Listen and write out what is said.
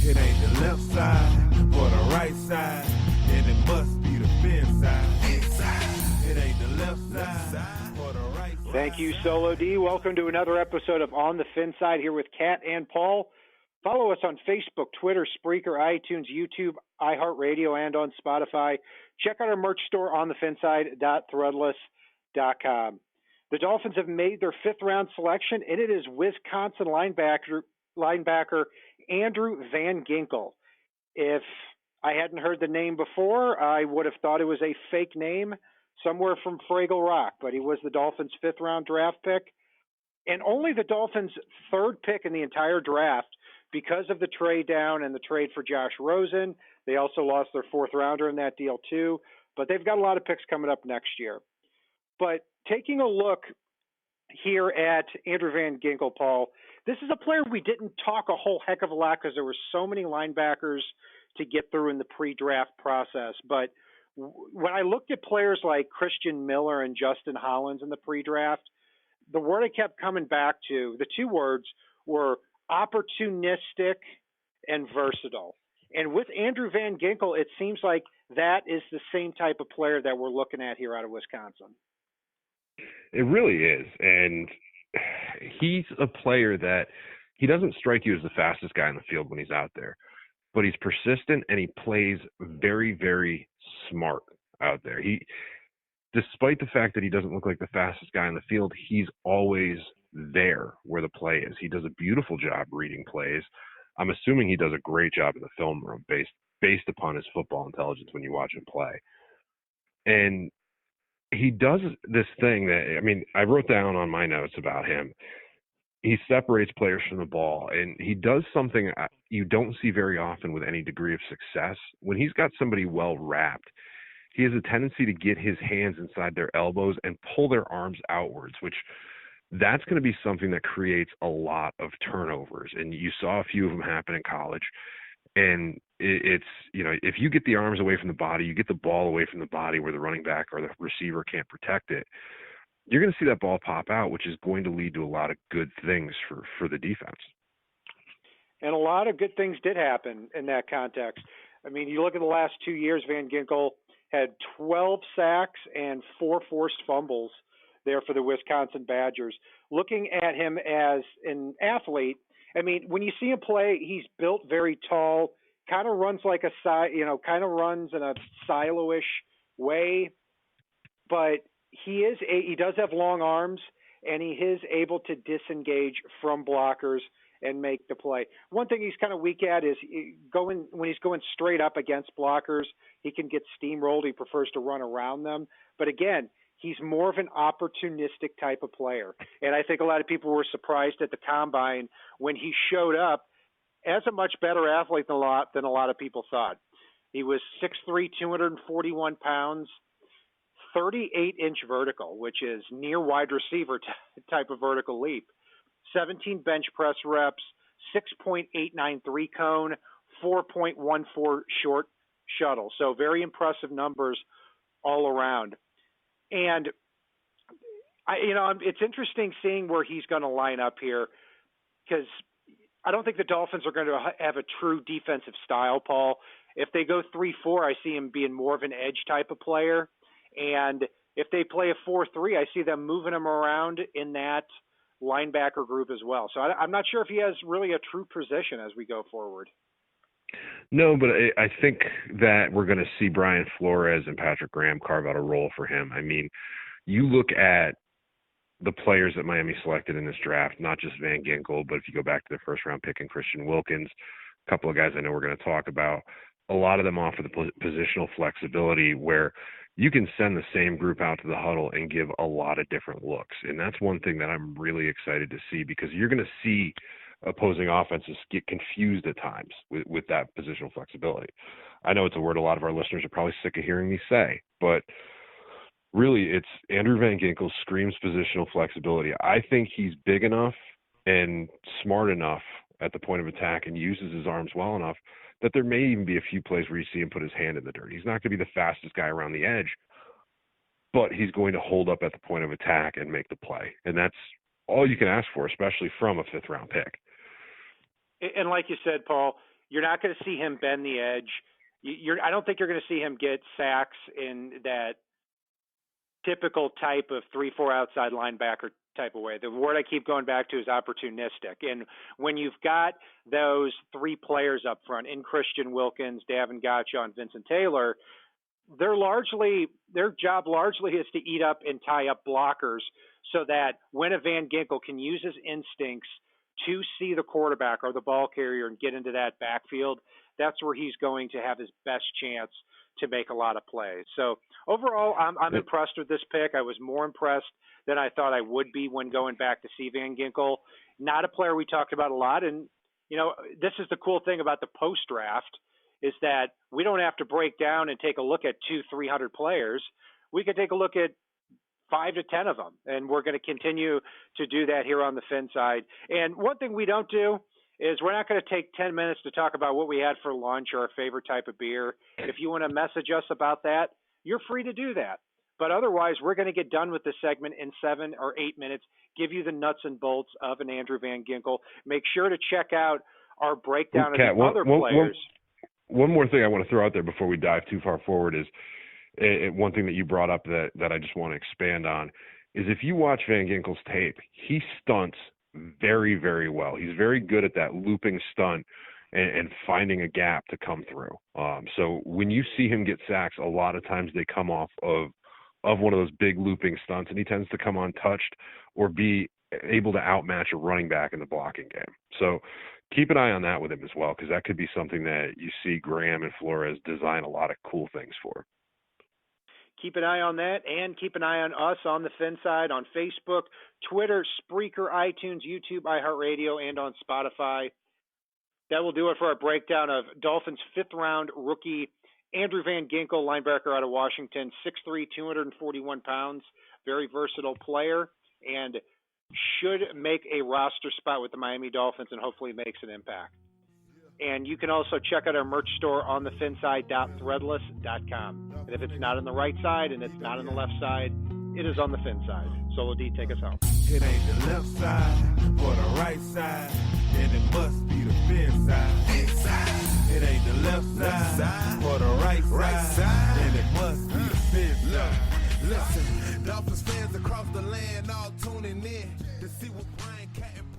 It ain't the left side or the right side, then it must be the fin side. It ain't the left side or the right side. Thank you, Solo D. Welcome to another episode of On the Fin Side here with Kat and Paul. Follow us on Facebook, Twitter, Spreaker, iTunes, YouTube, iHeartRadio, and on Spotify. Check out our merch store on thefinside.threadless.com. The Dolphins have made their fifth-round selection, and it is Wisconsin linebacker Andrew Van Ginkel. If I hadn't heard the name before, I would have thought it was a fake name somewhere from Fraggle Rock, but he was the Dolphins' fifth-round draft pick, and only the Dolphins' third pick in the entire draft because of the trade down and the trade for Josh Rosen. They also lost their fourth-rounder in that deal too, but they've got a lot of picks coming up next year. But taking a look here at Andrew Van Ginkel, Paul, this is a player we didn't talk a whole heck of a lot because there were so many linebackers to get through in the pre-draft process. But when I looked at players like Christian Miller and Justin Hollins in the pre-draft, the word I kept coming back to, the two words were opportunistic and versatile. And with Andrew Van Ginkel, it seems like that is the same type of player that we're looking at here out of Wisconsin. It really is. And he's a player that he doesn't strike you as the fastest guy in the field when he's out there, but he's persistent and he plays very, very smart out there. Despite the fact that he doesn't look like the fastest guy in the field, he's always there where the play is. He does a beautiful job reading plays. I'm assuming he does a great job in the film room based upon his football intelligence when you watch him play. And he does this thing that, I mean, I wrote down on my notes about him. He separates players from the ball, and he does something you don't see very often with any degree of success. When he's got somebody well wrapped, he has a tendency to get his hands inside their elbows and pull their arms outwards, which that's going to be something that creates a lot of turnovers. And you saw a few of them happen in college. And it's, you know, if you get the arms away from the body, you get the ball away from the body where the running back or the receiver can't protect it, you're going to see that ball pop out, which is going to lead to a lot of good things for the defense. And a lot of good things did happen in that context. I mean, you look at the last 2 years, Van Ginkel had 12 sacks and 4 forced fumbles there for the Wisconsin Badgers. Looking at him as an athlete, I mean, when you see him play, he's built very tall, kind of runs like kind of runs in a silo-ish way, but he does have long arms, and he is able to disengage from blockers and make the play. One thing he's kind of weak at is when he's going straight up against blockers, he can get steamrolled. He prefers to run around them. But again, he's more of an opportunistic type of player. And I think a lot of people were surprised at the Combine when he showed up as a much better athlete than a lot of people thought. He was 6'3", 241 pounds, 38-inch vertical, which is near wide receiver type of vertical leap, 17 bench press reps, 6.893 cone, 4.14 short shuttle. So very impressive numbers all around. And it's interesting seeing where he's going to line up here, because I don't think the Dolphins are going to have a true defensive style, Paul. If they go 3-4, I see him being more of an edge type of player. And if they play a 4-3, I see them moving him around in that linebacker group as well. So I'm not sure if he has really a true position as we go forward. No, but I think that we're going to see Brian Flores and Patrick Graham carve out a role for him. I mean, you look at the players that Miami selected in this draft, not just Van Ginkel, but if you go back to their first-round pick in Christian Wilkins, a couple of guys I know we're going to talk about, a lot of them offer the positional flexibility where you can send the same group out to the huddle and give a lot of different looks. And that's one thing that I'm really excited to see, because you're going to see opposing offenses get confused at times with that positional flexibility. I know it's a word a lot of our listeners are probably sick of hearing me say, but really it's Andrew Van Ginkel screams positional flexibility. I think he's big enough and smart enough at the point of attack and uses his arms well enough that there may even be a few plays where you see him put his hand in the dirt. He's not going to be the fastest guy around the edge, but he's going to hold up at the point of attack and make the play. And that's all you can ask for, especially from a fifth-round pick. And like you said, Paul, You're not going to see him bend the edge. I don't think you're going to see him get sacks in that typical type of 3-4 outside linebacker type of way. The word I keep going back to is opportunistic. And when you've got those three players up front in Christian Wilkins, Davin Gotcha, and Vincent Taylor, their job largely is to eat up and tie up blockers so that when a Van Ginkel can use his instincts to see the quarterback or the ball carrier and get into that backfield, that's where he's going to have his best chance to make a lot of plays. So overall, I'm impressed with this pick. I was more impressed than I thought I would be when going back to see Van Ginkel. Not a player we talked about a lot. And, this is the cool thing about the post-draft is that we don't have to break down and take a look at 200-300 players. We can take a look at 5 to 10 of them. And we're going to continue to do that here on the Fin side. And one thing we don't do is we're not going to take 10 minutes to talk about what we had for lunch or our favorite type of beer. If you want to message us about that, you're free to do that. But otherwise, we're going to get done with this segment in 7 or 8 minutes, give you the nuts and bolts of an Andrew Van Ginkel. Make sure to check out our breakdown of the other players. One more thing I want to throw out there before we dive too far forward is one thing that you brought up that I just want to expand on is if you watch Van Ginkel's tape, he stunts very, very well. He's very good at that looping stunt and finding a gap to come through. So when you see him get sacks, a lot of times they come off of one of those big looping stunts, and he tends to come untouched or be able to outmatch a running back in the blocking game. So keep an eye on that with him as well, because that could be something that you see Graham and Flores design a lot of cool things for. Keep an eye on that, and keep an eye on us on the Fin side on Facebook, Twitter, Spreaker, iTunes, YouTube, iHeartRadio, and on Spotify. That will do it for our breakdown of Dolphins' fifth-round rookie Andrew Van Ginkel, linebacker out of Washington, 6'3", 241 pounds, very versatile player, and should make a roster spot with the Miami Dolphins and hopefully makes an impact. And you can also check out our merch store on thefinside.threadless.com. And if it's not on the right side and it's not on the left side, it is on the Fin side. Solo D, take us home. It ain't the left side or the right side, and it must be the Fin side. Inside. It ain't the left side or the right side, and it must be the Fin side. Listen, Dolphins fans across the land all tuning in to see what Brian Cat and